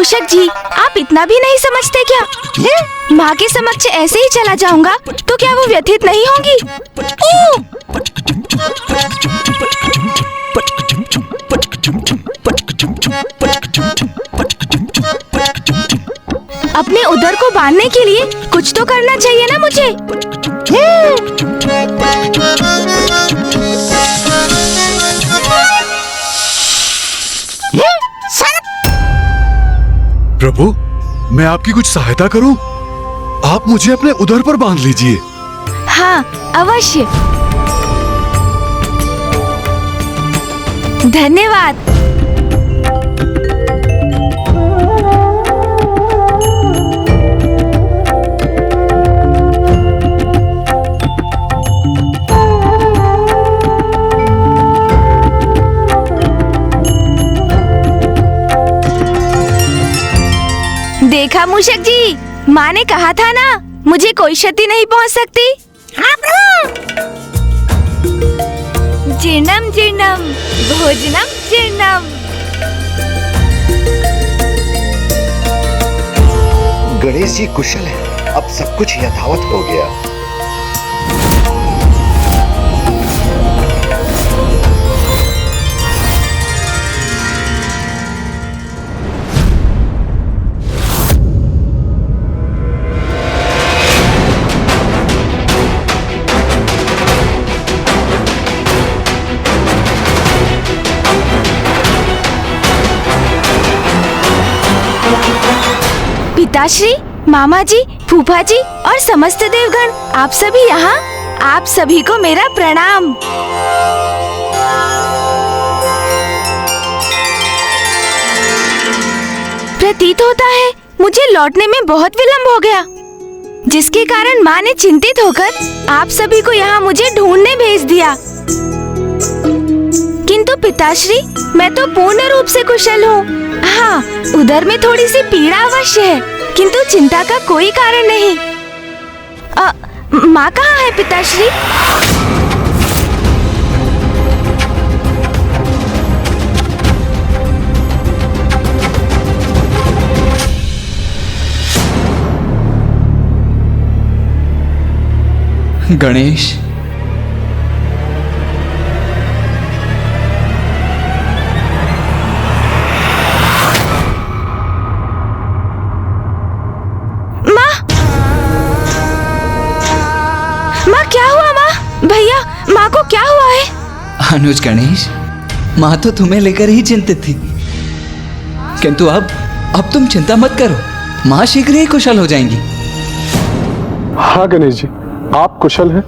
मूषक जी, आप इतना भी नहीं समझते क्या? माँ के समक्ष ऐसे ही चला जाऊंगा तो क्या वो व्यथित नहीं होंगी? अपने उदर को बांधने के लिए कुछ तो करना चाहिए ना मुझे। प्रभु, मैं आपकी कुछ सहायता करूं? आप मुझे अपने उदर पर बांध लीजिए। हाँ, अवश्य। धन्यवाद। देखा मूषक जी, माँ ने कहा था ना, मुझे कोई क्षति नहीं पहुँच सकती। हाँ प्रभु। जीर्णम जीर्णम भोजनम जीर्णम। गणेश जी कुशल है, अब सब कुछ यथावत हो गया। पिताश्री, मामा जी, फूफा जी और समस्त देवगण, आप सभी यहाँ। आप सभी को मेरा प्रणाम। प्रतीत होता है मुझे लौटने में बहुत विलंब हो गया, जिसके कारण माँ ने चिंतित होकर आप सभी को यहाँ मुझे ढूंढने भेज दिया। किंतु पिताश्री, मैं तो पूर्ण रूप से कुशल हूँ। हाँ, उधर में थोड़ी सी पीड़ा अवश्य है, किंतु चिंता का कोई कारण नहीं। माँ कहाँ है पिताश्री? गणेश, क्या हुआ माँ? भैया, माँ को क्या हुआ है? अनुज गणेश, माँ तो तुम्हें लेकर ही चिंतित थी, किंतु अब तुम चिंता मत करो, माँ शीघ्र ही कुशल हो जाएंगी। हाँ गणेश जी, आप कुशल हैं,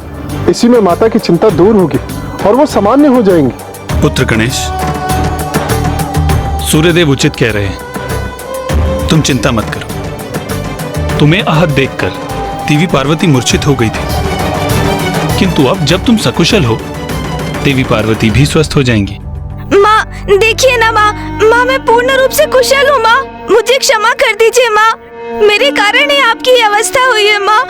इसी में माता की चिंता दूर होगी और वो सामान्य हो जाएंगी। पुत्र गणेश, सूर्यदेव उचित कह रहे हैं, तुम चिंता मत करो। तुम्हें आहत देखकर देवी पार्वती मूर्छित हो गई थी, किंतु अब जब तुम सकुशल हो, देवी पार्वती भी स्वस्थ हो जाएंगी। माँ, देखिए ना माँ, मैं पूर्ण रूप से कुशल हूँ माँ, मुझे क्षमा कर दीजिए माँ, मेरे कारण ही आपकी अवस्था हुई है माँ।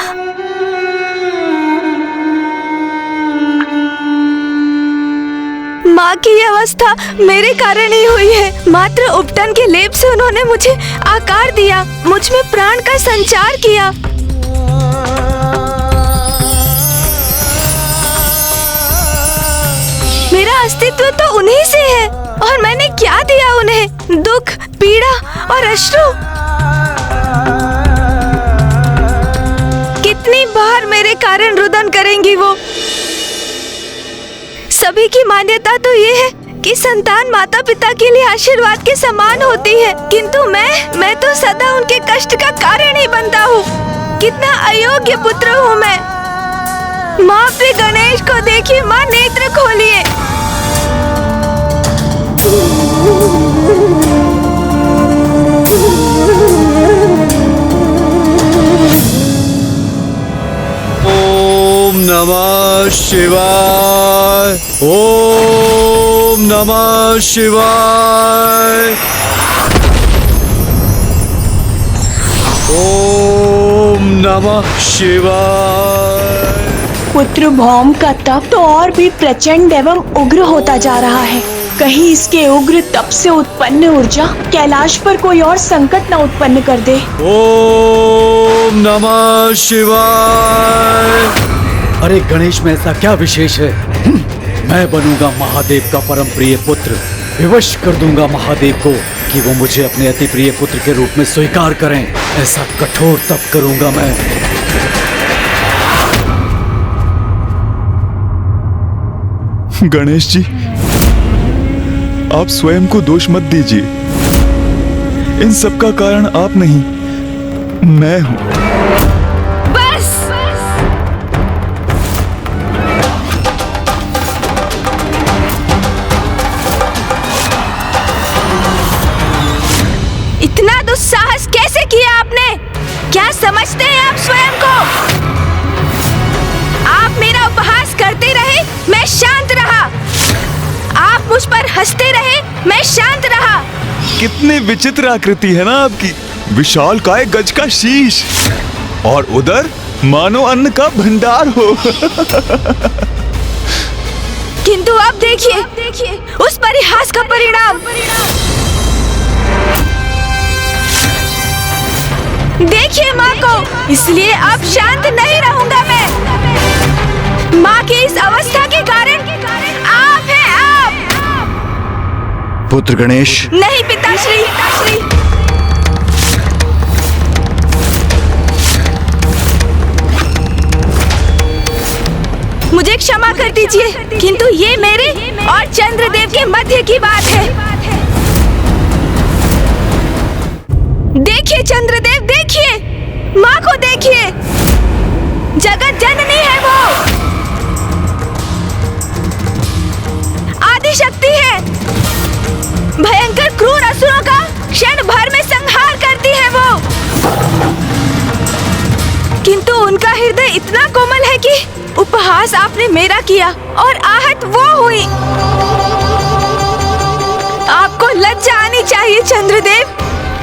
माँ की अवस्था मेरे कारण ही हुई है। मात्र उपटन के लेप से उन्होंने मुझे आकार दिया, मुझ में प्राण का संचार किया। मेरा अस्तित्व तो उन्हीं से है, और मैंने क्या दिया उन्हें? दुख, पीड़ा और अश्रु। कितनी बार मेरे कारण रुदन करेंगी वो? सभी की मान्यता तो ये है कि संतान माता पिता के लिए आशीर्वाद के समान होती है, किंतु मैं तो सदा उनके कष्ट का कारण ही बनता हूँ। कितना अयोग्य पुत्र हूँ मैं। माँ, अपने गणेश को देखिए माँ, नेत्र खोलिए। ओम नमः शिवाय, ओम नमः शिवाय, ओम नमः शिवाय। पुत्र भौम का तप तो और भी प्रचंड एवं उग्र होता जा रहा है। कहीं इसके उग्र तप से उत्पन्न ऊर्जा कैलाश पर कोई और संकट न उत्पन्न कर दे। ओम नमः शिवाय। अरे गणेश में ऐसा क्या विशेष है? मैं बनूंगा महादेव का परम प्रिय पुत्र। विवश कर दूंगा महादेव को कि वो मुझे अपने अति प्रिय पुत्र के रूप में स्वीकार करें। ऐसा कठोर तप करूंगा मैं। गणेश जी, आप स्वयं को दोष मत दीजिए। इन सब का कारण आप नहीं, मैं हूं। बस इतना दुस्साहस कैसे किया आपने? क्या समझते हैं आप स्वयं को? आप मेरा उपहास करते रहे, मैं शांत रहा। आप मुझ पर हंसते रहे, मैं शांत रहा। कितनी विचित्र आकृति है ना आपकी। विशाल काय गज का शीश और उधर मानो अन्न का भंडार हो। किंतु अब देखिए उस परिहास का परिणाम। देखिए माँ को, इसलिए अब शांत नहीं रहूंगा मैं। माँ की इस अवस्था के कारण आप हैं, आप। पुत्र गणेश। नहीं पिताश्री। मुझे क्षमा कर दीजिए, किंतु ये मेरे और चंद्रदेव के मध्य की बात है। देखिए चंद्रदेव, देखिए माँ को, देखिए जगत जननी है वो, आदि शक्ति है। भयंकर क्रूर असुरों का क्षण भर में संहार करती है वो। किंतु उनका हृदय इतना कोमल है कि उपहास आपने मेरा किया और आहत वो हुई। आपको लज्जा आनी चाहिए चंद्रदेव।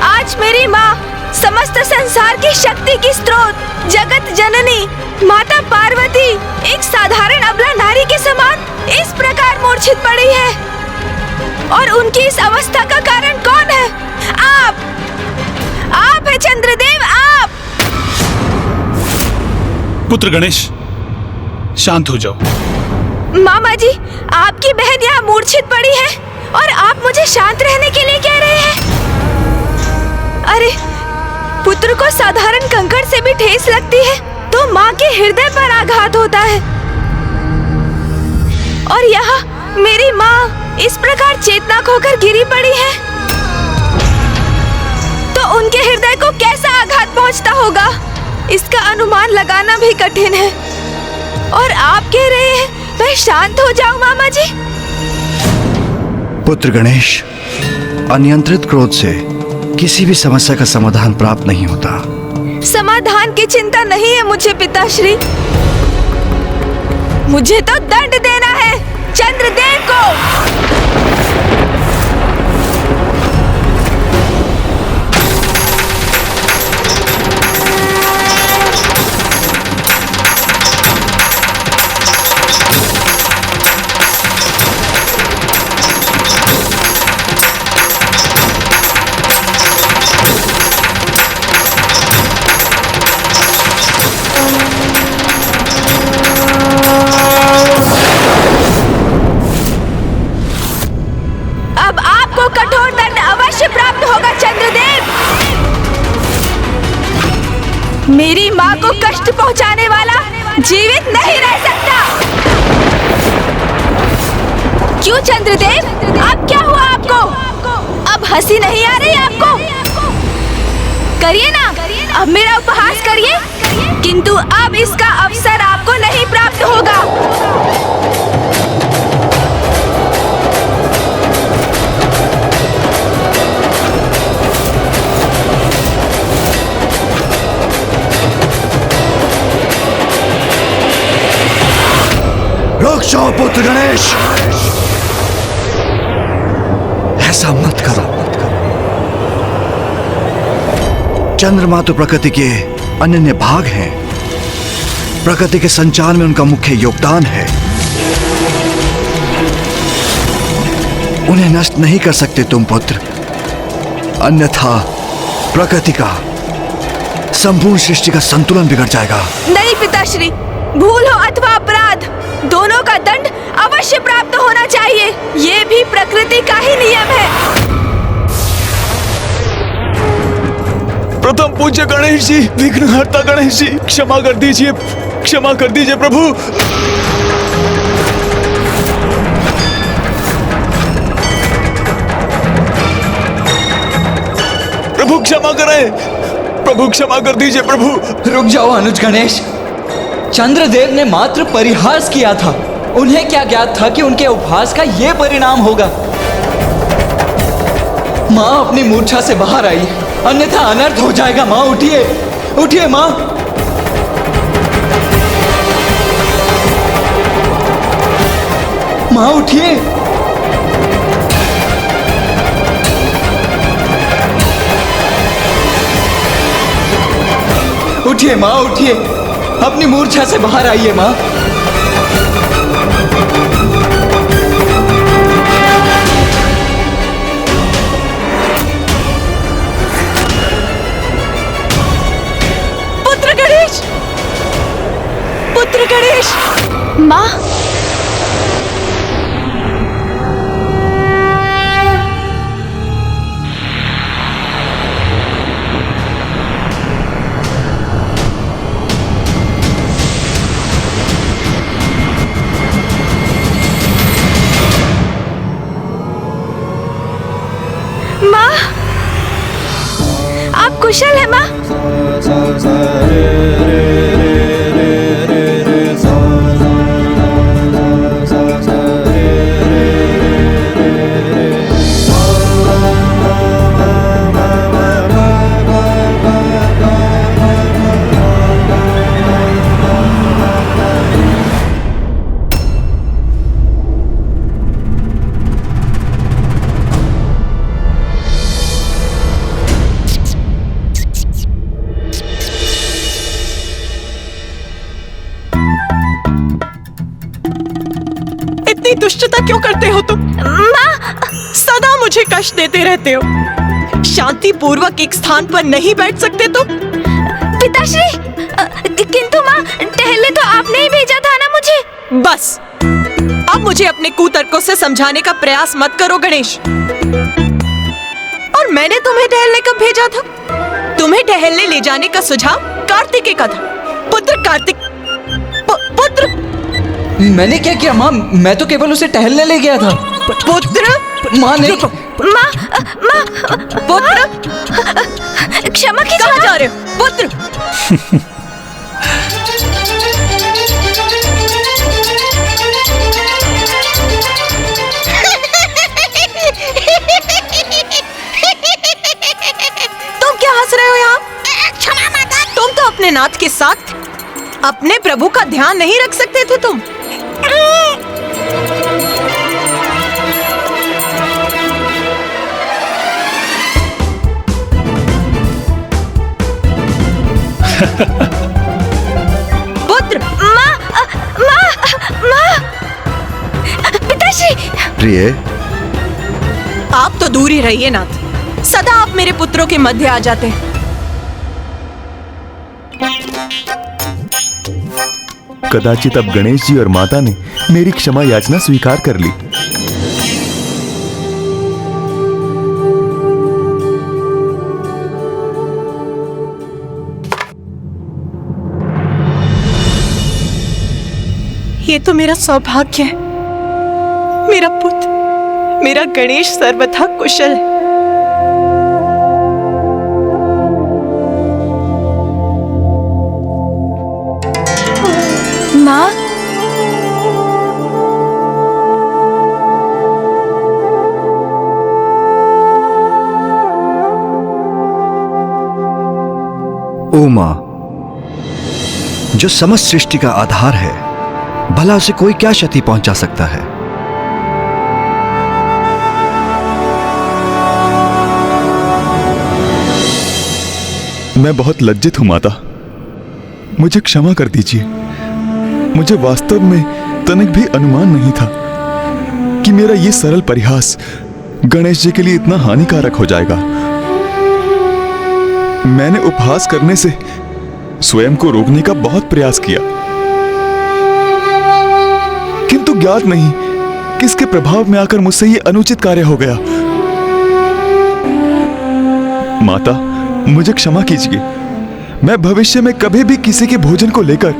आज मेरी माँ, समस्त संसार की शक्ति की स्रोत, जगत जननी माता पार्वती, एक साधारण अबला नारी के समान इस प्रकार मूर्छित पड़ी है। और उनकी इस अवस्था का कारण कौन है? आप है चंद्रदेव, आप। पुत्र गणेश, शांत हो जाओ। मामा जी, आपकी बहन यहाँ मूर्छित पड़ी है और आप मुझे शांत रहने के लिए कह रहे हैं? अरे, पुत्र को साधारण कंकड़ से भी ठेस लगती है तो माँ के हृदय पर आघात होता है। और यहाँ मेरी माँ इस प्रकार चेतना खोकर गिरी पड़ी है तो उनके हृदय को कैसा आघात पहुँचता होगा, इसका अनुमान लगाना भी कठिन है। और आप कह रहे हैं मैं शांत हो जाऊं मामा जी? पुत्र गणेश, अनियंत्रित क्रोध से किसी भी समस्या का समाधान प्राप्त नहीं होता। समाधान की चिंता नहीं है मुझे पिताश्री। मुझे तो दंड देना है चंद्रदेव को। कठोर दंड अवश्य प्राप्त होगा चंद्रदेव। मेरी माँ को कष्ट पहुँचाने वाला जीवित नहीं रह सकता। क्यों चंद्रदेव, अब क्या हुआ आपको? अब हंसी नहीं आ रही आपको? करिए ना, अब मेरा उपहास करिए, किंतु अब इसका अवसर आपको नहीं प्राप्त होगा। रुक जाओ पुत्र गणेश, ऐसा मत करो। चंद्रमा तो प्रकृति के अनन्य भाग हैं। प्रकृति के संचार में उनका मुख्य योगदान है। उन्हें नष्ट नहीं कर सकते तुम पुत्र, अन्यथा प्रकृति का, संपूर्ण सृष्टि का संतुलन बिगड़ जाएगा। नहीं पिताश्री, भूल हो अथवा अपराध, दोनों का दंड अवश्य प्राप्त होना चाहिए। ये भी प्रकृति का ही नियम है। प्रथम पूज्य गणेश जी, विघ्नहर्ता गणेश जी, क्षमा कर दीजिए, क्षमा कर दीजिए प्रभु। प्रभु क्षमा करें, प्रभु क्षमा कर दीजिए प्रभु। रुक जाओ अनुज गणेश। चंद्रदेव ने मात्र परिहास किया था। उन्हें क्या ज्ञात था कि उनके उपहास का ये परिणाम होगा। माँ अपनी मूर्छा से बाहर आई, अन्यथा अनर्थ हो जाएगा। माँ उठिए, उठिए माँ। माँ उठिए। उठिए माँ, उठिए, अपनी मूर्छा से बाहर आइए माँ। पुत्र गणेश, पुत्र गणेश। माँ, आप कुशल है माँ? दुष्टता क्यों करते हो तुम? माँ, सदा मुझे कष्ट देते रहते हो। शांति पूर्वक एक स्थान पर नहीं बैठ सकते तुम? पिताश्री, किंतु माँ, टहलने तो आपने ही भेजा था ना मुझे। बस, अब मुझे अपने कुतर्कों से समझाने का प्रयास मत करो गणेश। और मैंने तुम्हें टहलने कब भेजा था? तुम्हें टहलने ले जाने का सुझाव कार्तिकेय का था। पुत्र कार्तिक, पुत्र। मैंने क्या किया माँ? मैं तो केवल उसे टहलने ले गया था। पुत्र, माँ नहीं। माँ, पुत्र, क्षमा कीजिए। कहाँ जा रहे हो? पुत्र। तुम क्या हंस रहे हो यहाँ? क्षमा माता। तुम तो अपने नाथ के साथ अपने प्रभु का ध्यान नहीं रख सकते थे तुम। पुत्र। माँ, पिताश्री। प्रिय, आप तो दूर ही रहिए नाथ। सदा आप मेरे पुत्रों के मध्य आ जाते हैं। कदाचित अब गणेश जी और माता ने मेरी क्षमा याचना स्वीकार कर ली। ये तो मेरा सौभाग्य है। मेरा पुत्र, मेरा गणेश सर्वथा कुशल है। माँ, ओ माँ, जो समस्त सृष्टि का आधार है, भला उसे कोई क्या क्षति पहुंचा सकता है? मैं बहुत लज्जित हूं माता, मुझे क्षमा कर दीजिए। मुझे वास्तव में तनिक भी अनुमान नहीं था कि मेरा ये सरल परिहास गणेश जी के लिए इतना हानिकारक हो जाएगा। मैंने उपहास करने से स्वयं को रोकने का बहुत प्रयास किया, किंतु ज्ञात नहीं किसके प्रभाव में आकर मुझसे ये अनुचित कार्य हो गया। माता, मुझे क्षमा कीजिए। मैं भविष्य में कभी भी किसी के भोजन को लेकर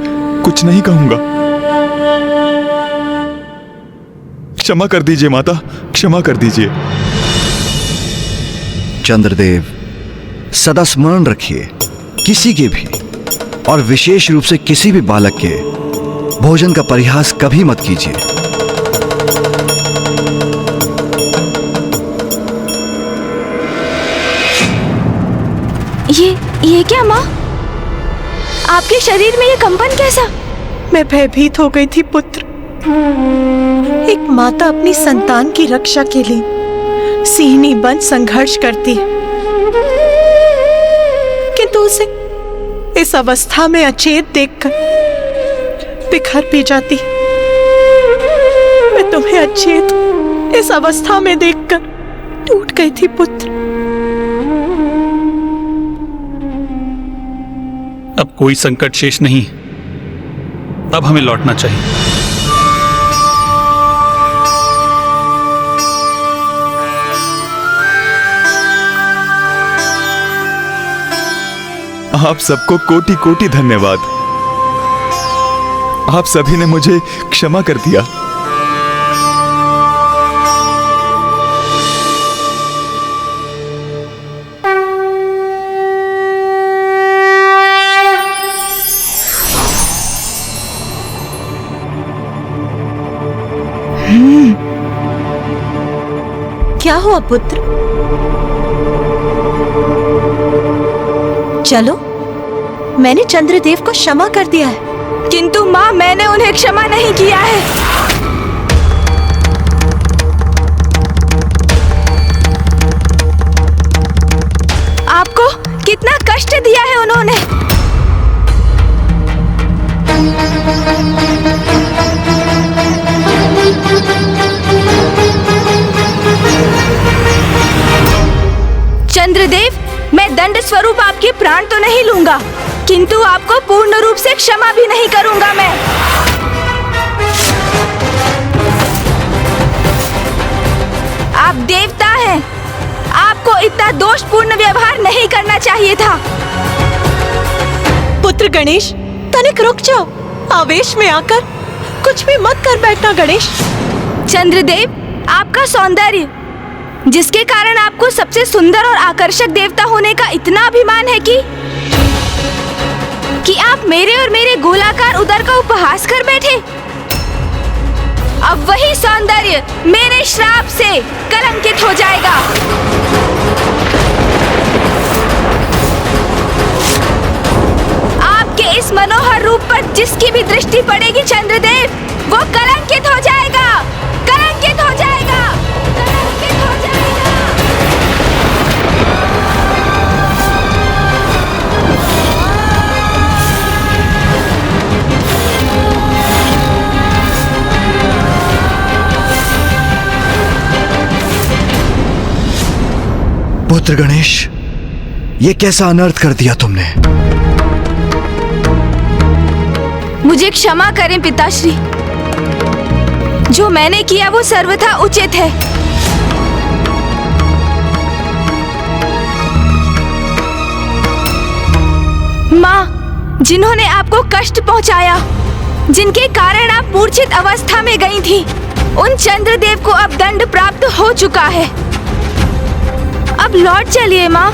कुछ नहीं कहूंगा। क्षमा कर दीजिए माता, क्षमा कर दीजिए। चंद्रदेव, सदा स्मरण रखिए, किसी के भी और विशेष रूप से किसी भी बालक के भोजन का परिहास कभी मत कीजिए। ये क्या माँ? आपके शरीर में ये कंपन कैसा? मैं भयभीत हो गई थी पुत्र। एक माता अपनी संतान की रक्षा के लिए सिंहनी बन संघर्ष करती है, किंतु उसे इस अवस्था में अचेत देखकर बिखर भी जाती है। मैं तुम्हें अचेत इस अवस्था में देखकर टूट गई थी पुत्र। अब कोई संकट शेष नहीं, अब हमें लौटना चाहिए। आप सबको कोटि कोटि धन्यवाद। आप सभी ने मुझे क्षमा कर दिया। क्या हुआ पुत्र? चलो, मैंने चंद्रदेव को क्षमा कर दिया है। किंतु माँ, मैंने उन्हें क्षमा नहीं किया है। आपको कितना कष्ट दिया है उन्होंने। चंद्रदेव, मैं दंड स्वरूप आपके प्राण तो नहीं लूंगा, किंतु आपको पूर्ण रूप से क्षमा भी नहीं करूंगा मैं। आप देवता हैं, आपको इतना दोषपूर्ण व्यवहार नहीं करना चाहिए था। पुत्र गणेश, तनिक रुक जाओ। आवेश में आकर कुछ भी मत कर बैठना गणेश। चंद्रदेव, आपका सौंदर्य, जिसके कारण आपको सबसे सुंदर और आकर्षक देवता होने का इतना अभिमान है कि आप मेरे और मेरे गोलाकार उदर का उपहास कर बैठे। अब वही सौंदर्य मेरे श्राप से कलंकित हो जाएगा। आपके इस मनोहर रूप पर जिसकी भी दृष्टि पड़ेगी चंद्रदेव, वो कलंकित हो जाएगा, कलंकित हो जाएगा, कलंकित हो जाएगा। पुत्र गणेश, ये कैसा अनर्थ कर दिया तुमने? मुझे क्षमा करें पिताश्री, जो मैंने किया वो सर्वथा उचित है। माँ, जिन्होंने आपको कष्ट पहुंचाया, जिनके कारण आप मूर्छित अवस्था में गई थी, उन चंद्रदेव को अब दंड प्राप्त हो चुका है। अब लौट चलिए माँ।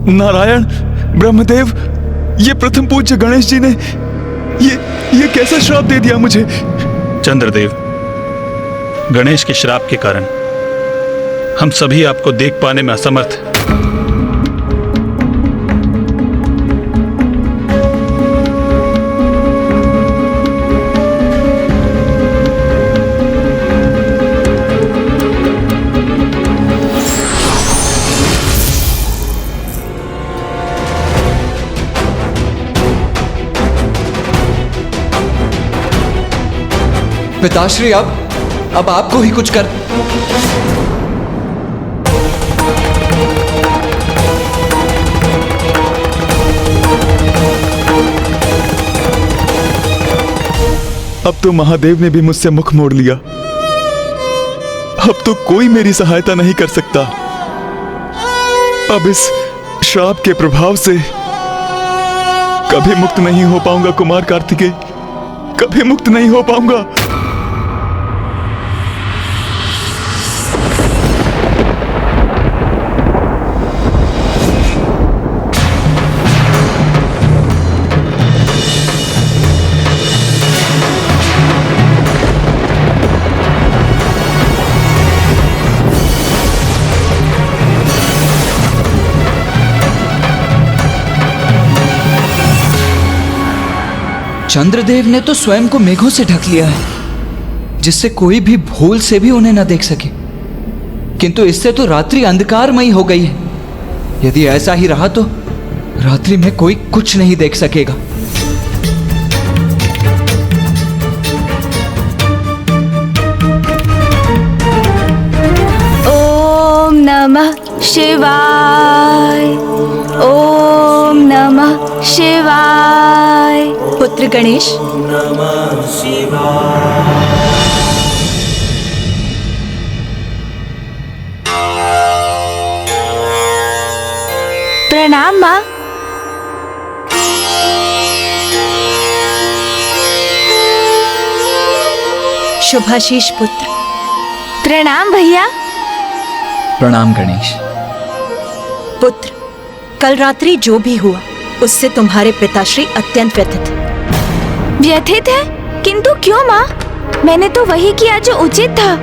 नारायण, ब्रह्मदेव, ये प्रथम पूज्य गणेश जी ने ये कैसा श्राप दे दिया मुझे? चंद्रदेव, गणेश के श्राप के कारण हम सभी आपको देख पाने में असमर्थ हैं। पिताश्री, अब आपको ही कुछ कर। अब तो महादेव ने भी मुझसे मुख मोड़ लिया। अब तो कोई मेरी सहायता नहीं कर सकता। अब इस श्राप के प्रभाव से कभी मुक्त नहीं हो पाऊंगा कुमार कार्तिकेय, कभी मुक्त नहीं हो पाऊंगा। चंद्रदेव ने तो स्वयं को मेघों से ढक लिया है, जिससे कोई भी भूल से भी उन्हें न देख सके। किंतु इससे तो रात्रि अंधकारमयी हो गई है। यदि ऐसा ही रहा तो रात्रि में कोई कुछ नहीं देख सकेगा। ओम नमः शिवाय, ओम नमः शिवाय। पुत्र गणेश, प्रणाम माँ। शुभाशीष पुत्र। प्रणाम भैया। प्रणाम गणेश। पुत्र, कल रात्रि जो भी हुआ उससे तुम्हारे पिताश्री अत्यंत व्यथित हैं। व्यथित है? किंतु क्यों माँ? मैंने तो वही किया जो उचित था।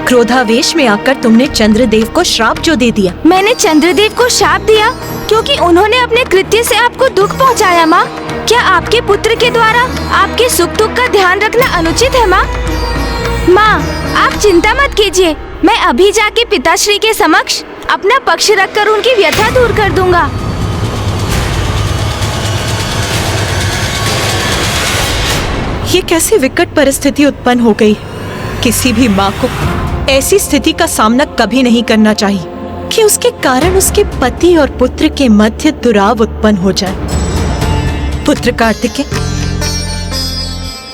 क्रोधावेश में आकर तुमने चंद्रदेव को श्राप जो दे दिया। मैंने चंद्रदेव को श्राप दिया क्योंकि उन्होंने अपने कृत्य से आपको दुख पहुंचाया माँ। क्या आपके पुत्र के द्वारा आपके सुख दुख का ध्यान रखना अनुचित है माँ? माँ, आप चिंता मत कीजिए, मैं अभी जाके पिताश्री के समक्ष अपना पक्ष रखकर उनकी व्यथा दूर कर दूंगा। ये कैसी विकट परिस्थिति उत्पन्न हो गई है। किसी भी माँ को ऐसी स्थिति का सामना कभी नहीं करना चाहिए कि उसके कारण उसके पति और पुत्र के मध्य दुराव उत्पन्न हो जाए। पुत्र कार्तिकेय,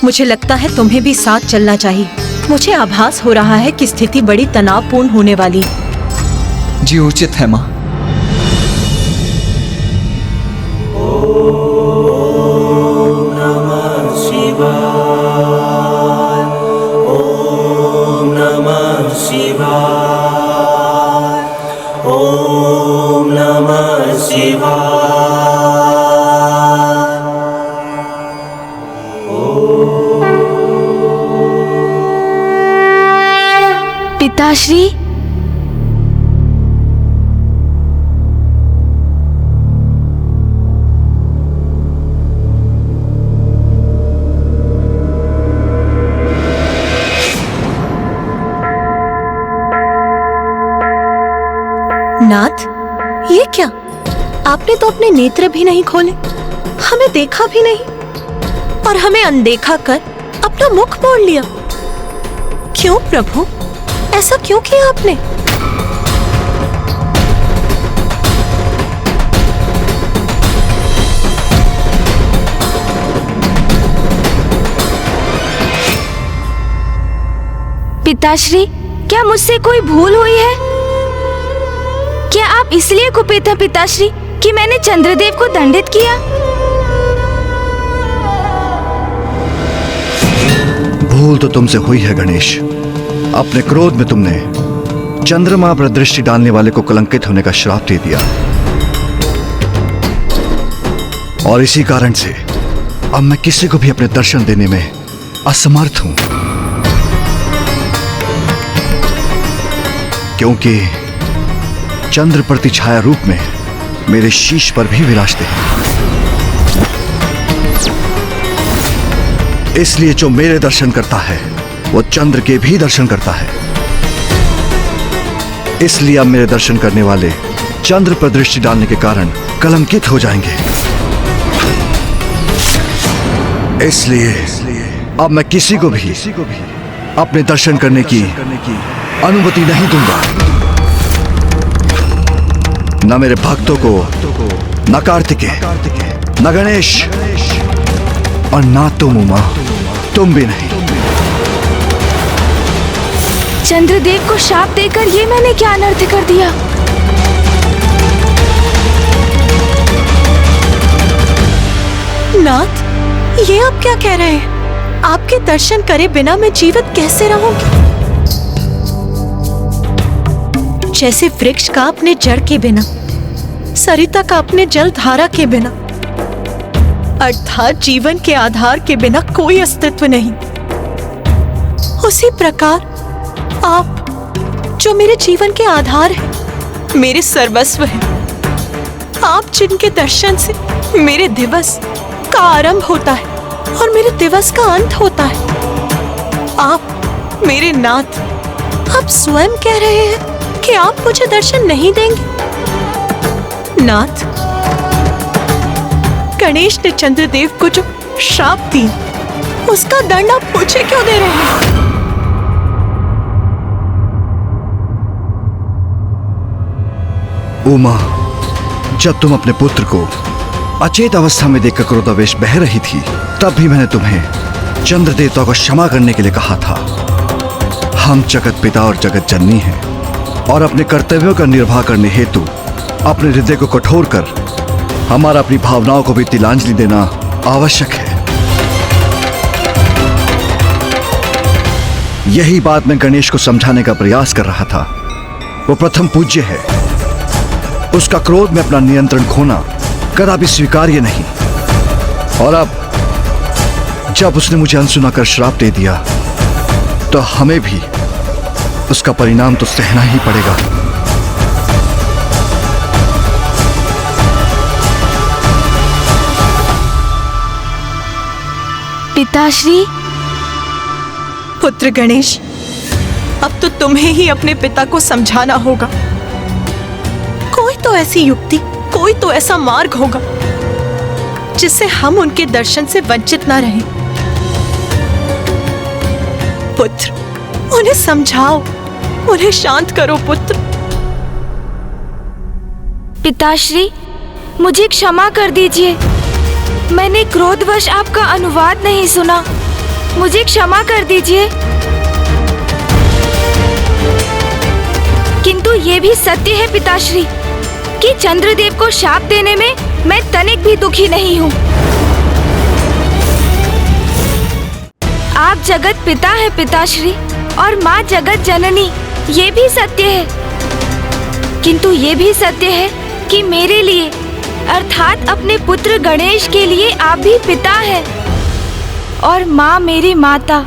मुझे लगता है तुम्हें भी साथ चलना चाहिए। मुझे आभास हो रहा है कि स्थिति बड़ी तनावपूर्ण होने वाली है। जी उचित है माँ। पिताश्री, नाथ, ये क्या? आपने तो अपने नेत्र भी नहीं खोले, हमें देखा भी नहीं और हमें अनदेखा कर अपना मुख मोड़ लिया। क्यों प्रभु, ऐसा क्यों किया आपने? पिताश्री, क्या मुझसे कोई भूल हुई है? क्या आप इसलिए कुपित हैं पिताश्री कि मैंने चंद्रदेव को दंडित किया? भूल तो तुमसे हुई है गणेश। अपने क्रोध में तुमने चंद्रमा पर दृष्टि डालने वाले को कलंकित होने का श्राप दे दिया और इसी कारण से अब मैं किसी को भी अपने दर्शन देने में असमर्थ हूं, क्योंकि चंद्र प्रति छाया रूप में मेरे शीश पर भी विराजते हैं। इसलिए जो मेरे दर्शन करता है वो चंद्र के भी दर्शन करता है। इसलिए अब मेरे दर्शन करने वाले चंद्र पर दृष्टि डालने के कारण कलंकित हो जाएंगे। इसलिए अब मैं किसी को भी अपने दर्शन करने की अनुमति नहीं दूंगा। न मेरे भक्तों को, न कार्तिकेय, न गणेश, और ना तुम उमा, तुम भी नहीं। चंद्रदेव को शाप देकर ये मैंने क्या अनर्थ कर दिया? नाथ, ये आप क्या कह रहे हैं? आपके दर्शन करे बिना मैं जीवित कैसे रहूंगी? जैसे वृक्ष का अपने जड़ के बिना, सरिता का अपने जल धारा के बिना, अर्थात जीवन के आधार के बिना कोई अस्तित्व नहीं, उसी प्रकार आप जो मेरे जीवन के आधार हैं, मेरे सर्वस्व हैं, आप जिनके दर्शन से मेरे दिवस का आरंभ होता है और मेरे दिवस का अंत होता है, आप मेरे नाथ, आप स्वयं कह रहे हैं कि आप मुझे दर्शन नहीं देंगे। नाथ, गणेश ने चंद्रदेव को जो श्राप दी, उसका दंड आप मुझे क्यों दे रहे हैं? उमा, जब तुम अपने पुत्र को अचेत अवस्था में देखकर क्रोधावेश बह रही थी, तब भी मैंने तुम्हें चंद्र देवता को क्षमा करने के लिए कहा था। हम जगत पिता और जगत जननी हैं और अपने कर्तव्यों का निर्वाह करने हेतु अपने हृदय को कठोर कर हमारा अपनी भावनाओं को भी तिलांजलि देना आवश्यक है। यही बात मैं गणेश को समझाने का प्रयास कर रहा था। वो प्रथम पूज्य है, उसका क्रोध में अपना नियंत्रण खोना कदापि स्वीकार्य नहीं। और अब जब उसने मुझे अनसुना कर श्राप दे दिया, तो हमें भी उसका परिणाम तो सहना ही पड़ेगा। पिताश्री। पुत्र गणेश, अब तो तुम्हें ही अपने पिता को समझाना होगा। कोई तो ऐसी युक्ति, कोई तो ऐसा मार्ग होगा जिससे हम उनके दर्शन से वंचित ना रहें। पुत्र, उन्हें समझाओ, उन्हें शांत करो पुत्र। पिताश्री, मुझे क्षमा कर दीजिए। मैंने क्रोधवश आपका अनुवाद नहीं सुना। मुझे क्षमा कर दीजिए। किंतु ये भी सत्य है पिताश्री कि चंद्रदेव को शाप देने में मैं तनिक भी दुखी नहीं हूँ। आप जगत पिता हैं पिताश्री और माँ जगत जननी, ये भी सत्य है। किंतु ये भी सत्य है कि मेरे लिए अर्थात अपने पुत्र गणेश के लिए आप भी पिता हैं और माँ मेरी माता।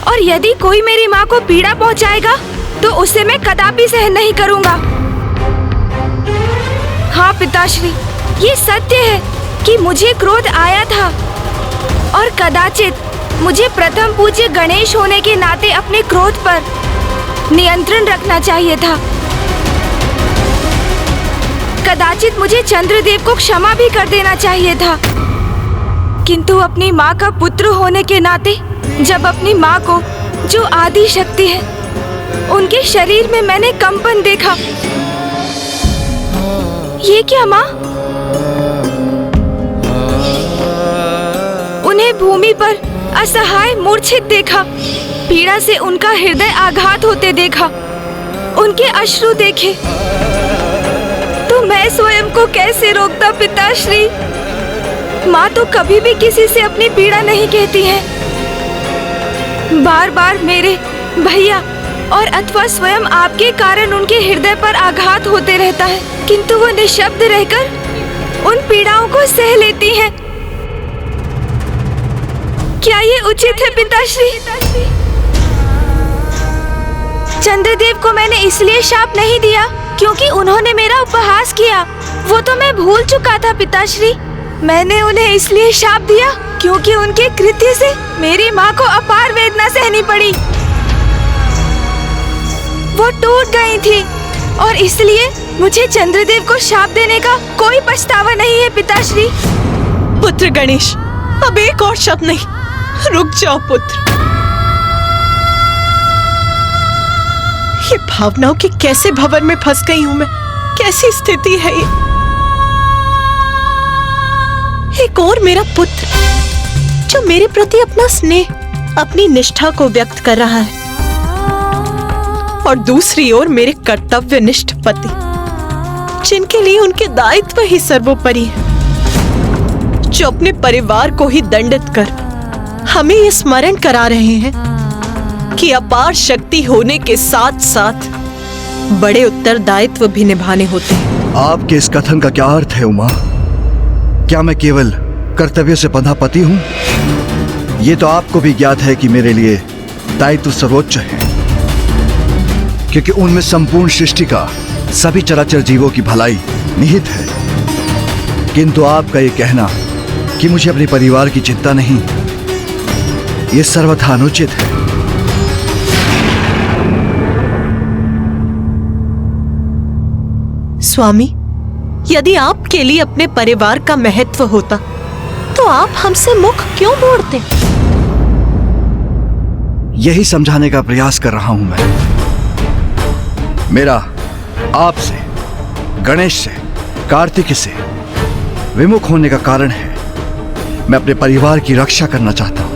और यदि कोई मेरी माँ को पीड़ा पहुँचाएगा तो उसे मैं कदापि सहन नहीं करूँगा। हाँ पिताश्री, ये सत्य है कि मुझे क्रोध आया था और कदाचित मुझे प्रथम पूज्य गणेश होने के नाते अपने क्रोध पर नियंत्रण रखना चाहिए था। कदाचित मुझे चंद्रदेव को क्षमा भी कर देना चाहिए था। किंतु अपनी माँ का पुत्र होने के नाते जब अपनी माँ को, जो आदि शक्ति है, उनके शरीर में मैंने कंपन देखा। ये क्या माँ? उन्हें भूमि पर असहाय मूर्छित देखा, पीड़ा से उनका हृदय आघात होते देखा, उनके अश्रु देखे, तो मैं स्वयं को कैसे रोकता पिताश्री? माँ तो कभी भी किसी से अपनी पीड़ा नहीं कहती है। बार बार मेरे भैया और अथवा स्वयं आपके कारण उनके हृदय पर आघात होते रहता है, किंतु वो निशब्द रहकर उन पीड़ाओं को सह लेती हैं। क्या ये उचित है पिताश्री? चंद्रदेव को मैंने इसलिए शाप नहीं दिया क्योंकि उन्होंने मेरा उपहास किया, वो तो मैं भूल चुका था पिताश्री। मैंने उन्हें इसलिए शाप दिया क्योंकि उनके कृत्य से मेरी माँ को अपार वेदना सहनी पड़ी। वो टूट गई थी और इसलिए मुझे चंद्रदेव को शाप देने का कोई पछतावा नहीं है पिताश्री। पुत्र गणेश, अब एक और शब्द नहीं, रुक जाओ पुत्र। ये भावनाओं के कैसे भंवर में फंस गई हूं मैं। कैसी स्थिति है ये। एक और मेरा पुत्र जो मेरे प्रति अपना स्नेह, अपनी निष्ठा को व्यक्त कर रहा है, और दूसरी ओर मेरे कर्तव्यनिष्ठ पति जिनके लिए उनके दायित्व ही सर्वोपरि है, जो अपने परिवार को ही दंडित कर हमें ये स्मरण करा रहे हैं कि अपार शक्ति होने के साथ साथ बड़े उत्तरदायित्व भी निभाने होते हैं। आपके इस कथन का क्या अर्थ है उमा? क्या मैं केवल कर्तव्य से बंधा पति हूं? ये तो आपको भी ज्ञात है कि मेरे लिए दायित्व सर्वोच्च है, क्योंकि उनमें संपूर्ण सृष्टि का, सभी चराचर जीवों की भलाई निहित है। किंतु आपका ये कहना कि मुझे अपने परिवार की चिंता नहीं, ये सर्वथा अनुचित है। स्वामी, यदि आपके लिए अपने परिवार का महत्व होता तो आप हमसे मुख क्यों मोड़ते? यही समझाने का प्रयास कर रहा हूं मैं। मेरा आपसे, गणेश से, कार्तिक से विमुख होने का कारण है मैं अपने परिवार की रक्षा करना चाहता हूं,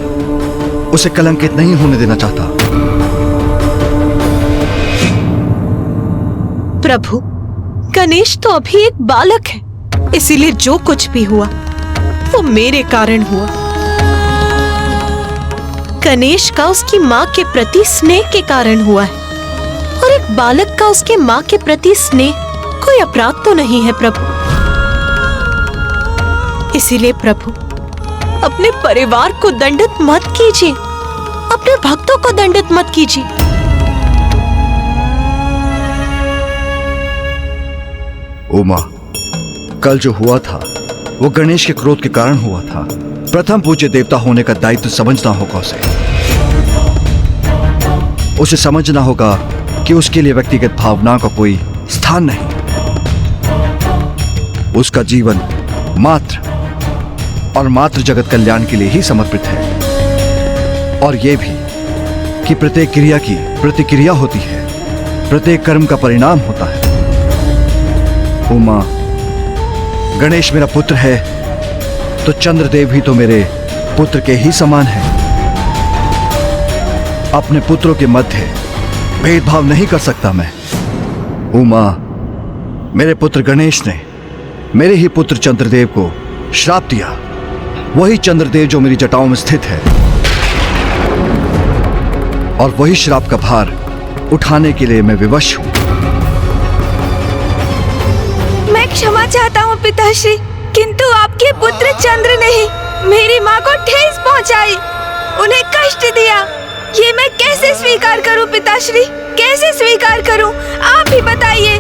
उसे कलंकित नहीं होने देना चाहता। प्रभु, गणेश तो अभी एक बालक है, इसीलिए जो कुछ भी हुआ वो मेरे कारण हुआ। गणेश का उसकी माँ के प्रति स्नेह के कारण हुआ है, और एक बालक का उसके माँ के प्रति स्नेह कोई अपराध तो नहीं है प्रभु। इसीलिए प्रभु, अपने परिवार को दंडित मत कीजिए, अपने भक्तों को दंडित मत कीजिए। उमा, कल जो हुआ था वो गणेश के क्रोध के कारण हुआ था। प्रथम पूज्य देवता होने का दायित्व समझना होगा उसे समझना होगा कि उसके लिए व्यक्तिगत भावनाओं का कोई स्थान नहीं। उसका जीवन मात्र और मात्र जगत कल्याण के लिए ही समर्पित है, और यह भी कि प्रत्येक क्रिया की प्रतिक्रिया होती है, प्रत्येक कर्म का परिणाम होता है। उमा, गणेश मेरा पुत्र है तो चंद्रदेव भी तो मेरे पुत्र के ही समान है। अपने पुत्रों के मध्य भेदभाव नहीं कर सकता मैं। उमा, मेरे पुत्र गणेश ने मेरे ही पुत्र चंद्रदेव को श्राप दिया, वही चंद्रदेव जो मेरी जटाओं में स्थित है, और वही श्राप का भार उठाने के लिए मैं विवश हूं। मैं क्षमा चाहता हूँ पिताश्री, किंतु आपके पुत्र चंद्र ने ही मेरी माँ को ठेस पहुँचाई, उन्हें कष्ट दिया। ये मैं कैसे स्वीकार करूँ पिताश्री, कैसे स्वीकार करूँ? आप ही बताइए।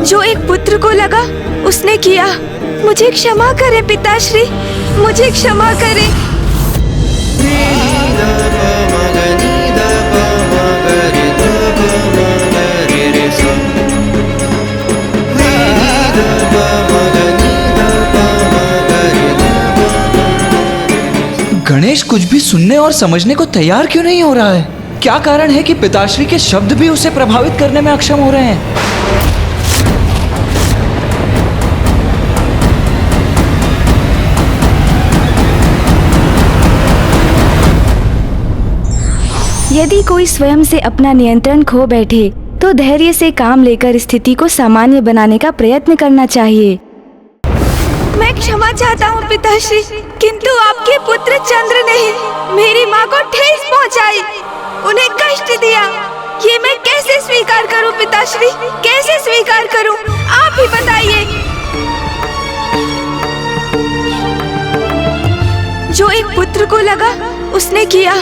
जो एक पुत्र को लगा उसने किया। मुझे क्षमा करें पिताश्री, मुझे क्षमा करें। गणेश कुछ भी सुनने और समझने को तैयार क्यों नहीं हो रहा है? क्या कारण है कि पिताश्री के शब्द भी उसे प्रभावित करने में अक्षम हो रहे हैं? यदि कोई स्वयं से अपना नियंत्रण खो बैठे तो धैर्य से काम लेकर स्थिति को सामान्य बनाने का प्रयत्न करना चाहिए। मैं क्षमा चाहता हूँ पिताश्री, किंतु आपके पुत्र चंद्र ने ही मेरी माँ को ठेस पहुँचाई, उन्हें कष्ट दिया। ये मैं कैसे स्वीकार करूँ पिताश्री, कैसे स्वीकार करूँ? आप ही बताइए। जो एक पुत्र को लगा उसने किया।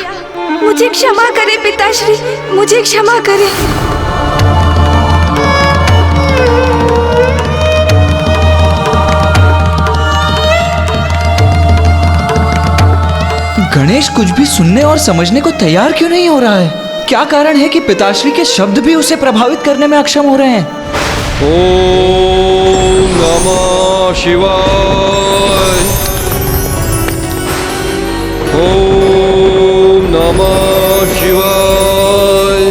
मुझे क्षमा करें पिताश्री, मुझे क्षमा करें। गणेश कुछ भी सुनने और समझने को तैयार क्यों नहीं हो रहा है? क्या कारण है कि पिताश्री के शब्द भी उसे प्रभावित करने में अक्षम हो रहे हैं? ओम नमः शिवाय। ओम नमः शिवाय।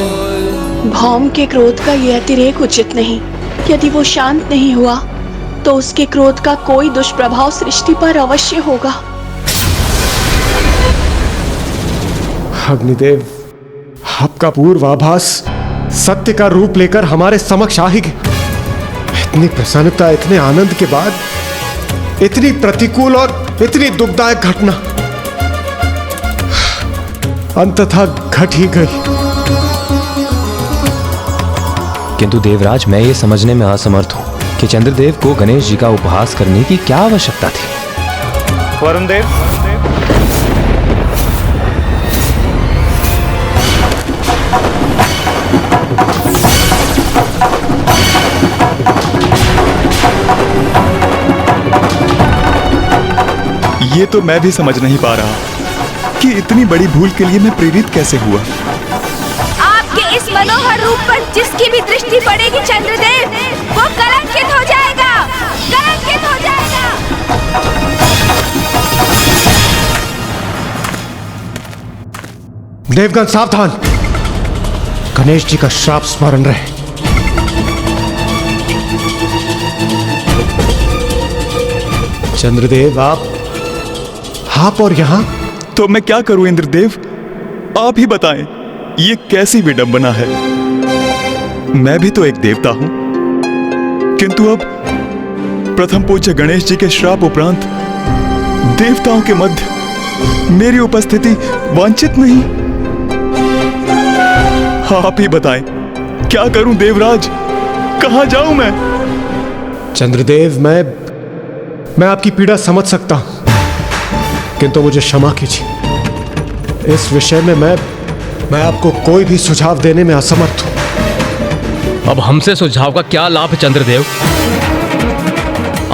भौम के क्रोध का यह अतिरेक उचित नहीं। यदि वो शांत नहीं हुआ तो उसके क्रोध का कोई दुष्प्रभाव सृष्टि पर अवश्य होगा। अग्निदेव, आपका पूर्वाभास सत्य का रूप लेकर हमारे समक्ष आ ही गए। इतनी प्रसन्नता, इतने आनंद के बाद इतनी प्रतिकूल और इतनी दुखदायक घटना अंततः घट ही गई। किंतु देवराज, मैं ये समझने में असमर्थ हूँ कि चंद्रदेव को गणेश जी का उपहास करने की क्या आवश्यकता थी। वरुण देव, ये तो मैं भी समझ नहीं पा रहा कि इतनी बड़ी भूल के लिए मैं प्रेरित कैसे हुआ। आपके इस मनोहर रूप पर जिसकी भी दृष्टि पड़ेगी चंद्रदेव, वो कलंकित हो जाएगा, कलंकित हो जाएगा। देवगण सावधान, गणेश जी का श्राप स्मरण रहे। चंद्रदेव, आप और यहां तो मैं क्या करूं इंद्रदेव, आप ही बताएं, ये कैसी विडंबना है। मैं भी तो एक देवता हूं, किंतु अब प्रथम पूज्य गणेश जी के श्राप उपरांत देवताओं के मध्य मेरी उपस्थिति वांछित नहीं। आप ही बताएं, क्या करूं देवराज, कहां जाऊं मैं। चंद्रदेव, मैं आपकी पीड़ा समझ सकता हूं, किंतु मुझे क्षमा कीजिए। इस विषय में मैं आपको कोई भी सुझाव देने में असमर्थ हूं। अब हमसे सुझाव का क्या लाभ चंद्रदेव?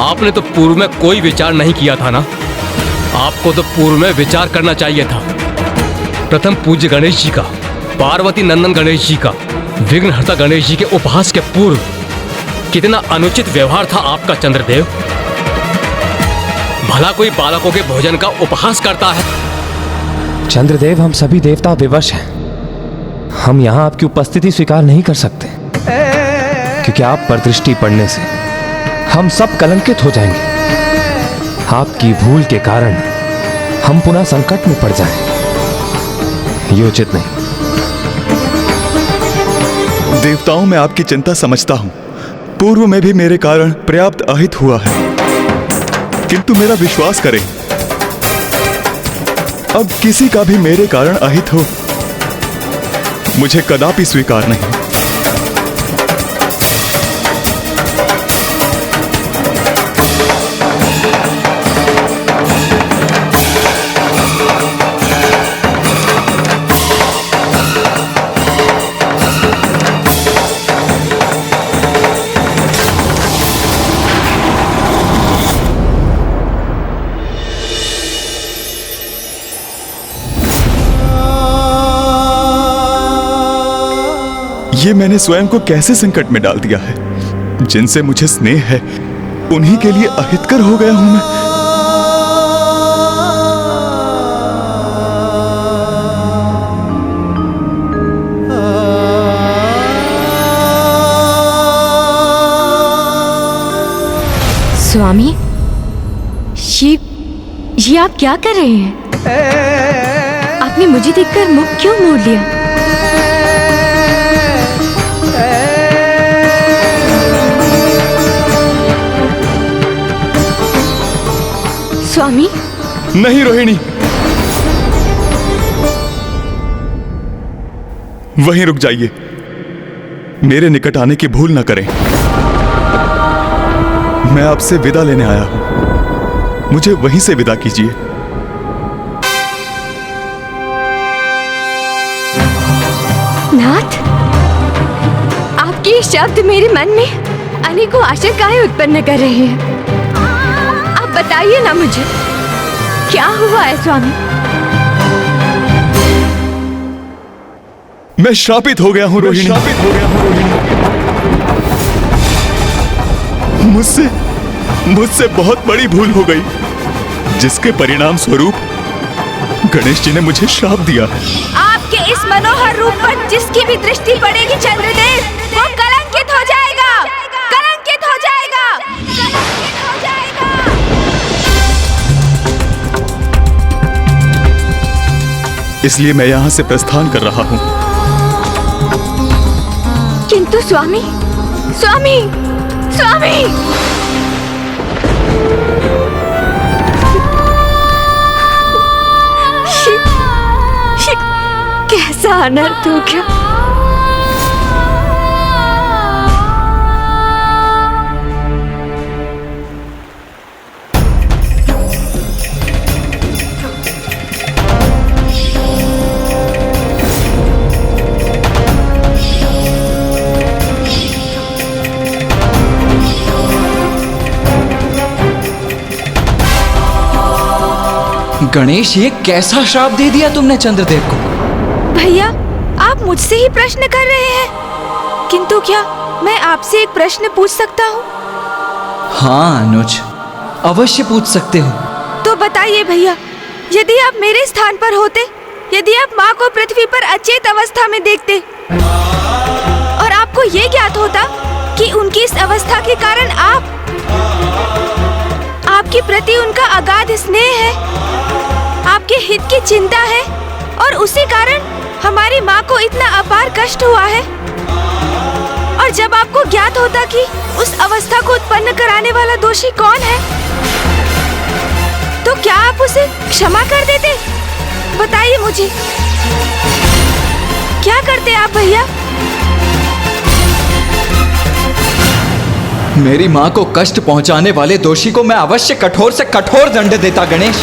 आपने तो पूर्व में कोई विचार नहीं किया था ना। आपको तो पूर्व में विचार करना चाहिए था। प्रथम पूज्य गणेश जी का, पार्वती नंदन गणेश जी का, विघ्नहर्ता गणेश जी के उपहास के पूर्व कितना अनुचित व्यवहार था आपका चंद्रदेव। भला कोई बालकों के भोजन का उपहास करता है? चंद्रदेव, हम सभी देवता विवश हैं। हम यहाँ आपकी उपस्थिति स्वीकार नहीं कर सकते, क्योंकि आप पर दृष्टि पड़ने से हम सब कलंकित हो जाएंगे। आपकी भूल के कारण हम पुनः संकट में पड़ जाएं। ये उचित नहीं। देवताओं, मैं आपकी चिंता समझता हूं। पूर्व में भी मेरे कारण पर्याप्त अहित हुआ है, किंतु मेरा विश्वास करें, अब किसी का भी मेरे कारण अहित हो मुझे कदापि स्वीकार नहीं। ये मैंने स्वयं को कैसे संकट में डाल दिया है। जिनसे मुझे स्नेह है उन्हीं के लिए अहितकर हो गया हूं मैं। स्वामी, ये आप क्या कर रहे हैं? आपने मुझे देखकर मुख क्यों मोड़ लिया? स्वामी, नहीं रोहिणी, वहीं रुक जाइए। मेरे निकट आने की भूल न करें। मैं आपसे विदा लेने आया हूं, मुझे वहीं से विदा कीजिए। नाथ, आपके ये शब्द मेरे मन में अनेकों आशंकाएं उत्पन्न कर रहे हैं। आप बताइए ना मुझे, क्या हुआ है स्वामी? मैं श्रापित हो गया हूं रोहिणी। मुझसे बहुत बड़ी भूल हो गई, जिसके परिणाम स्वरूप गणेश जी ने मुझे श्राप दिया है। आपके इस मनोहर रूप पर जिसकी भी दृष्टि पड़ेगी चंद्रदेव, वो कलंकित हो जाएगा, कलंकित हो जाएगा, कलंकित हो जाएगा। इसलिए मैं यहाँ से प्रस्थान कर रहा हूँ। किंतु स्वामी, स्वामी, स्वामी, कैसा अनर्थ हो गया। गणेश, ये कैसा श्राप दे दिया तुमने चंद्रदेव को? भैया, आप मुझसे ही प्रश्न कर रहे हैं, किंतु क्या मैं आपसे एक प्रश्न पूछ सकता हूँ? हाँ अनुज, अवश्य पूछ सकते हो। तो बताइए भैया, यदि आप मेरे स्थान पर होते, यदि आप माँ को पृथ्वी पर अचेत अवस्था में देखते और आपको ये ज्ञात होता कि उनकी इस अवस्था के कारण आपके प्रति उनका अगाध स्नेह है, आपके हित की चिंता है और उसी कारण हमारी माँ को इतना अपार कष्ट हुआ है, और जब आपको ज्ञात होता कि उस अवस्था को उत्पन्न कराने वाला दोषी कौन है, तो क्या आप उसे क्षमा कर देते? बताइए मुझे, क्या करते आप भैया? मेरी माँ को कष्ट पहुंचाने वाले दोषी को मैं अवश्य कठोर से कठोर दंड देता गणेश।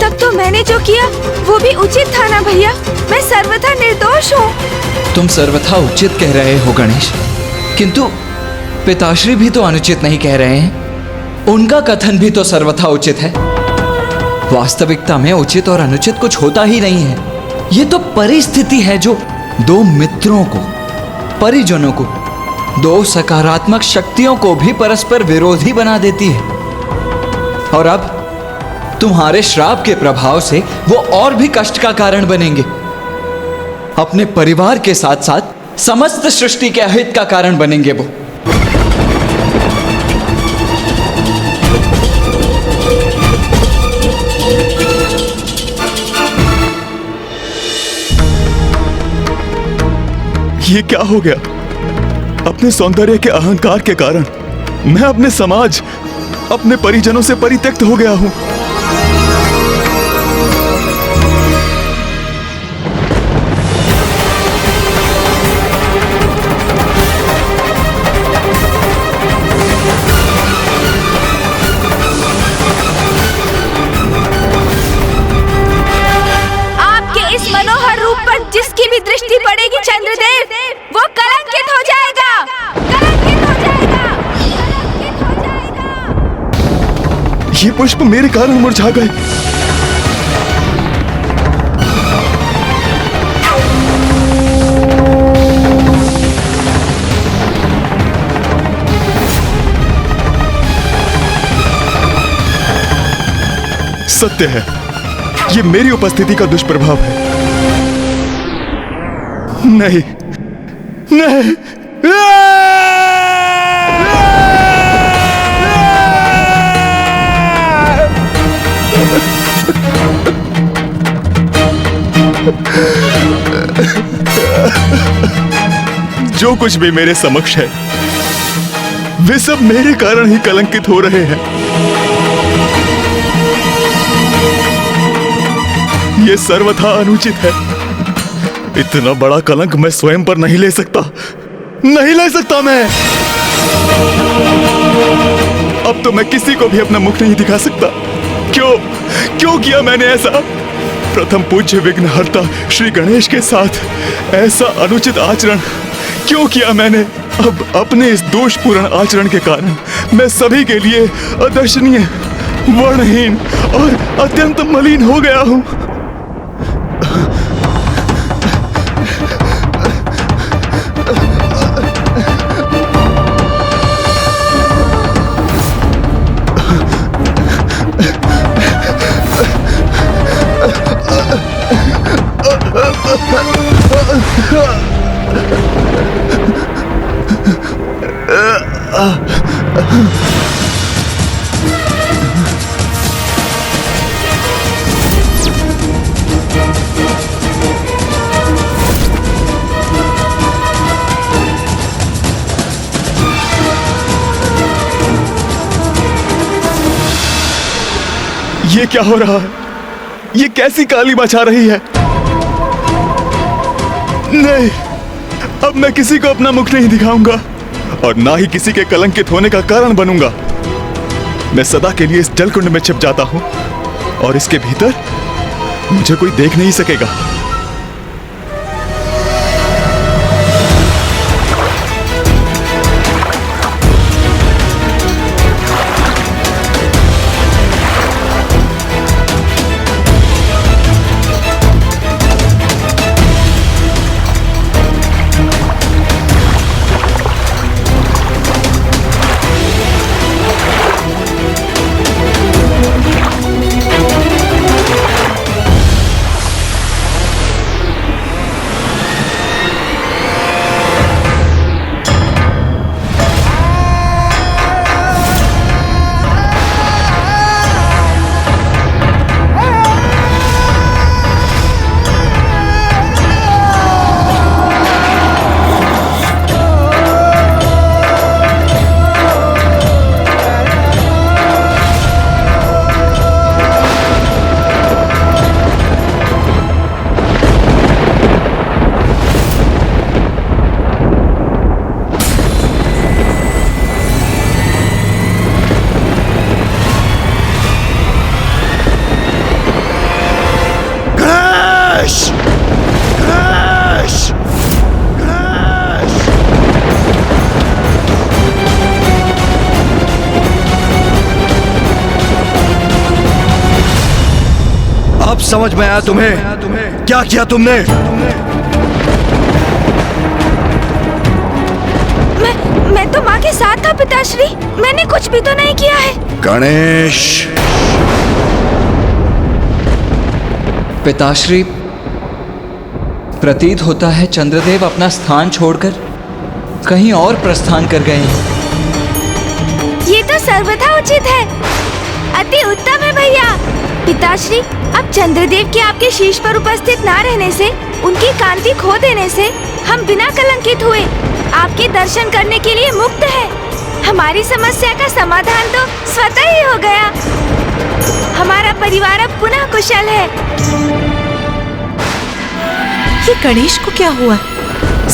तब तो मैंने जो किया वो भी उचित था ना भैया? मैं सर्वथा निर्दोष हूँ। तुम सर्वथा उचित कह रहे हो गणेश, किंतु पिताश्री भी तो अनुचित नहीं कह रहे हैं। उनका कथन भी तो सर्वथा उचित है। वास्तविकता में उचित और अनुचित कुछ होता ही नहीं है। ये तो परिस्थिति है जो दो मित्रों को, परिजनों को, दो सकारात्मक शक्तियों को भी परस्पर विरोधी बना देती है। और अब तुम्हारे श्राप के प्रभाव से वो और भी कष्ट का कारण बनेंगे। अपने परिवार के साथ साथ समस्त सृष्टि के अहित का कारण बनेंगे वो। ये क्या हो गया? अपने सौंदर्य के अहंकार के कारण मैं अपने समाज, अपने परिजनों से परित्यक्त हो गया हूं। आपके इस मनोहर रूप पर जिसकी भी दृष्टि पड़ेगी चंद्रदेव, वो कलंकित हो जाएगा, कलंकित हो जाएगा, कलंकित हो जाएगा। ये पुष्प मेरे कारण मुरझा गए। सत्य है, ये मेरी उपस्थिति का दुष्प्रभाव है। नहीं, नहीं, जो कुछ भी मेरे समक्ष है वे सब मेरे कारण ही कलंकित हो रहे हैं। ये सर्वथा अनुचित है। इतना बड़ा कलंक मैं स्वयं पर नहीं ले सकता, नहीं ले सकता मैं। अब तो मैं किसी को भी अपना मुख नहीं दिखा सकता। क्यों किया मैंने ऐसा? प्रथम पूज्य विघ्नहर्ता श्री गणेश के साथ ऐसा अनुचित आचरण क्यों किया मैंने? अब अपने इस दोषपूर्ण आचरण के कारण मैं सभी के लिए अदर्शनीय, वर्णहीन और अत्यंत मलिन हो गया हूं। ये क्या हो रहा है? ये कैसी काली मचा रही है? नहीं, अब मैं किसी को अपना मुख नहीं दिखाऊंगा और ना ही किसी के कलंकित होने का कारण बनूंगा। मैं सदा के लिए इस जलकुंड में छिप जाता हूं और इसके भीतर मुझे कोई देख नहीं सकेगा। अब समझ में आया तुम्हें? क्या किया तुमने? मैं तो माँ के साथ था पिताश्री। मैंने कुछ भी तो नहीं किया है। गणेश! पिताश्री, प्रतीत होता है चंद्रदेव अपना स्थान छोड़कर कहीं और प्रस्थान कर गए हैं। ये तो सर्वथा उचित है। अति उत्तम है भैया। पिताश्री, अब चंद्रदेव के आपके शीश पर उपस्थित ना रहने से, उनकी कांति खो देने से हम बिना कलंकित हुए आपके दर्शन करने के लिए मुक्त है। हमारी समस्या का समाधान तो स्वतः ही हो गया। हमारा परिवार अब पुनः कुशल है। ये गणेश को क्या हुआ?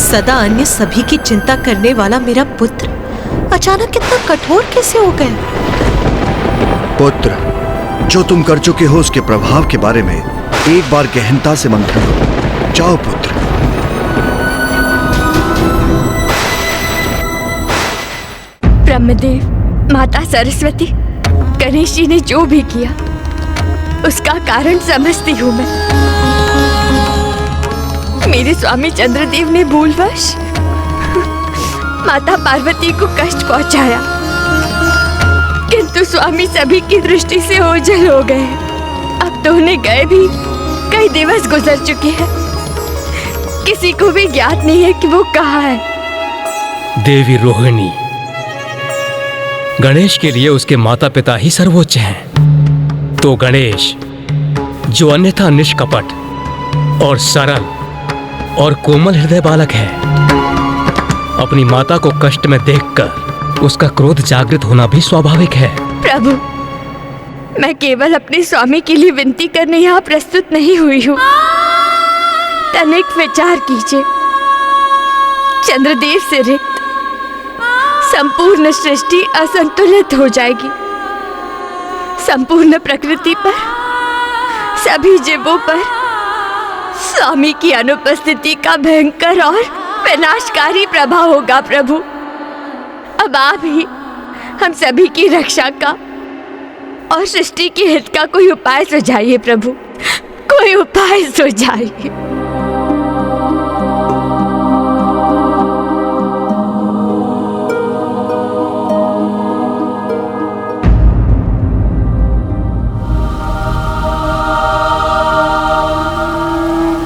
सदा अन्य सभी की चिंता करने वाला मेरा पुत्र अचानक कितना कठोर कैसे हो गया? पुत्र, जो तुम कर चुके हो उसके प्रभाव के बारे में एक बार गहनता से मंथन करो। जाओ पुत्र। ब्रह्मदेव, माता सरस्वती, गणेश जी ने जो भी किया उसका कारण समझती हूँ मैं। मेरे स्वामी चंद्रदेव ने भूलवश माता पार्वती को कष्ट पहुंचाया, किंतु स्वामी सभी की दृष्टि से ओझल हो गए। अब तो उन्हें गए भी कई दिवस गुजर चुके हैं। किसी को भी ज्ञात नहीं है कि वो कहाँ है। देवी रोहिणी, गणेश के लिए उसके माता पिता ही सर्वोच्च हैं। तो गणेश, जो अन्यथा निष्कपट और सरल और कोमल हृदय बालक है, अपनी माता को कष्ट में देखकर उसका क्रोध जागृत होना भी स्वाभाविक है। प्रभु, मैं केवल अपने स्वामी के लिए विनती करने यहाँ प्रस्तुत नहीं हुई हूँ। तनिक विचार कीजिए, चंद्रदेव से रिक्त संपूर्ण सृष्टि असंतुलित हो जाएगी। संपूर्ण प्रकृति पर, सभी जीवों पर स्वामी की अनुपस्थिति का भयंकर और विनाशकारी प्रभाव होगा। प्रभु, अब आप ही हम सभी की रक्षा का और सृष्टि के हित का कोई उपाय सुझाइए। प्रभु, कोई उपाय सुझाइए।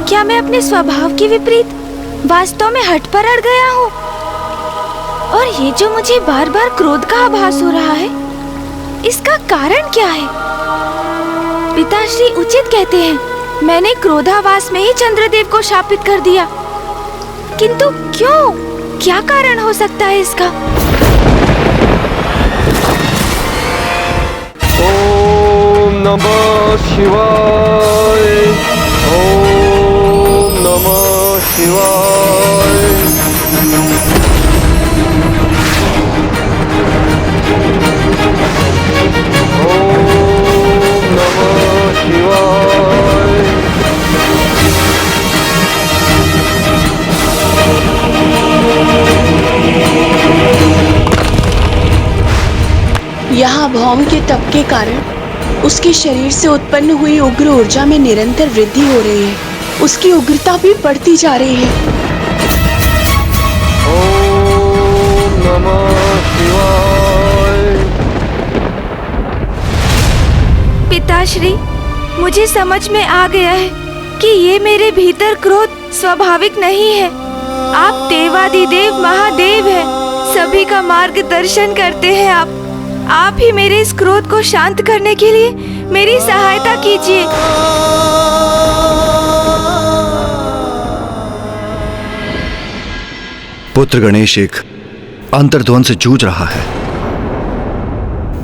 क्या मैं अपने स्वभाव के विपरीत वास्तव में हठ पर अड़ गया हूँ? और ये जो मुझे बार बार क्रोध का आभास हो रहा है, इसका कारण क्या है? पिताश्री उचित कहते हैं, मैंने क्रोधावास में ही चंद्रदेव को शापित कर दिया, किंतु क्यों? क्या कारण हो सकता है इसका? ओम नमः शिवाय। ओम नमः शिवाय। ओम नमः शिवाय। यहाँ भौम के तप के कारण उसके शरीर से उत्पन्न हुई उग्र ऊर्जा में निरंतर वृद्धि हो रही है। उसकी उग्रता भी बढ़ती जा रही है। ओम नमः शिवाय। पिताश्री, मुझे समझ में आ गया है कि ये मेरे भीतर क्रोध स्वाभाविक नहीं है। आप देवादिदेव महादेव हैं, सभी का मार्गदर्शन करते हैं आप ही मेरे इस क्रोध को शांत करने के लिए मेरी सहायता कीजिए। पुत्र गणेश एक अंतर्द्वंद से जूझ रहा है।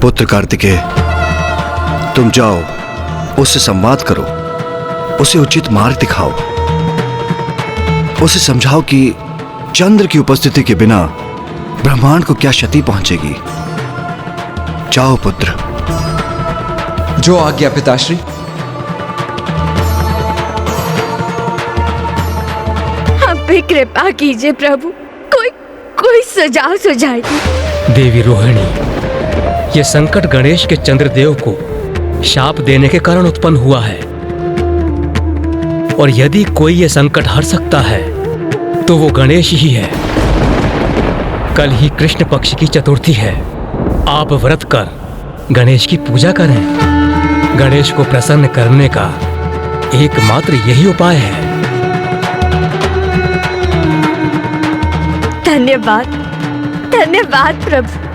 पुत्र कार्तिकेय, तुम जाओ, उससे संवाद करो, उसे उचित मार्ग दिखाओ, उसे समझाओ कि चंद्र की उपस्थिति के बिना ब्रह्मांड को क्या क्षति पहुंचेगी। जाओ पुत्र। जो आज्ञा पिताश्री। हम पे कृपा कीजिए प्रभु, कोई सुझाव सुझाइए। देवी रोहिणी, यह संकट गणेश के चंद्रदेव को शाप देने के कारण उत्पन्न हुआ है, और यदि कोई यह संकट हर सकता है तो वो गणेश ही है। कल ही कृष्ण पक्ष की चतुर्थी है। आप व्रत कर गणेश की पूजा करें। गणेश को प्रसन्न करने का एकमात्र यही उपाय है। धन्यवाद, धन्यवाद प्रभु।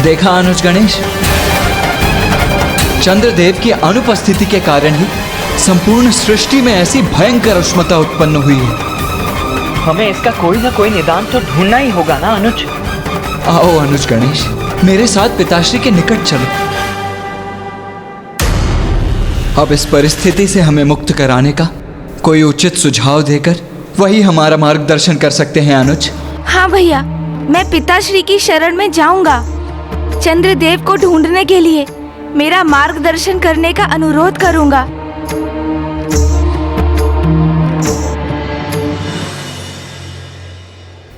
देखा अनुज गणेश, चंद्रदेव की अनुपस्थिति के कारण ही संपूर्ण सृष्टि में ऐसी भयंकर उष्मता उत्पन्न हुई है। हमें इसका कोई ना कोई निदान तो ढूंढना ही होगा ना अनुज। आओ अनुज गणेश, मेरे साथ पिताश्री के निकट चलो। अब इस परिस्थिति से हमें मुक्त कराने का कोई उचित सुझाव देकर वही हमारा मार्गदर्शन कर सकते हैं अनुज। हाँ भैया, मैं पिताश्री की शरण में जाऊंगा। चंद्रदेव को ढूंढने के लिए मेरा मार्गदर्शन करने का अनुरोध करूंगा।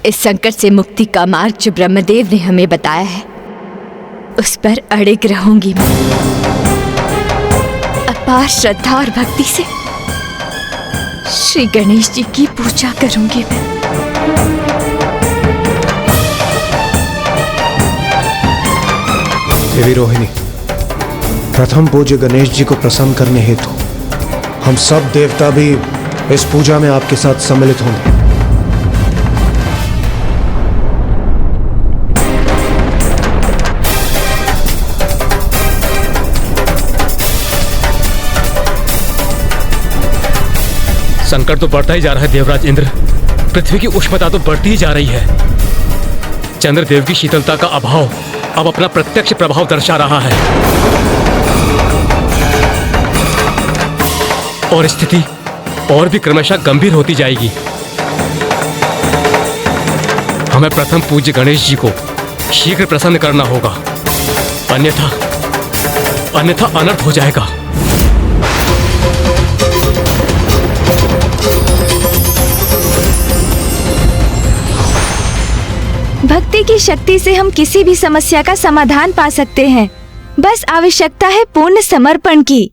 इस संकट से मुक्ति का मार्ग जो ब्रह्मदेव ने हमें बताया है, उस पर अड़िग रहूंगी मैं। अपार श्रद्धा और भक्ति से श्री गणेश जी की पूजा करूंगी मैं। देवी रोहिणी, प्रथम पूज्य गणेश जी को प्रसन्न करने हेतु हम सब देवता भी इस पूजा में आपके साथ सम्मिलित होंगे। संकट तो बढ़ता ही जा रहा है देवराज इंद्र। पृथ्वी की उष्णता तो बढ़ती ही जा रही है। चंद्रदेव की शीतलता का अभाव अब अपना प्रत्यक्ष प्रभाव दर्शा रहा है और स्थिति और भी क्रमशः गंभीर होती जाएगी। हमें प्रथम पूज्य गणेश जी को शीघ्र प्रसन्न करना होगा, अन्यथा अनर्थ हो जाएगा। भक्ति की शक्ति से हम किसी भी समस्या का समाधान पा सकते हैं। बस आवश्यकता है पूर्ण समर्पण की।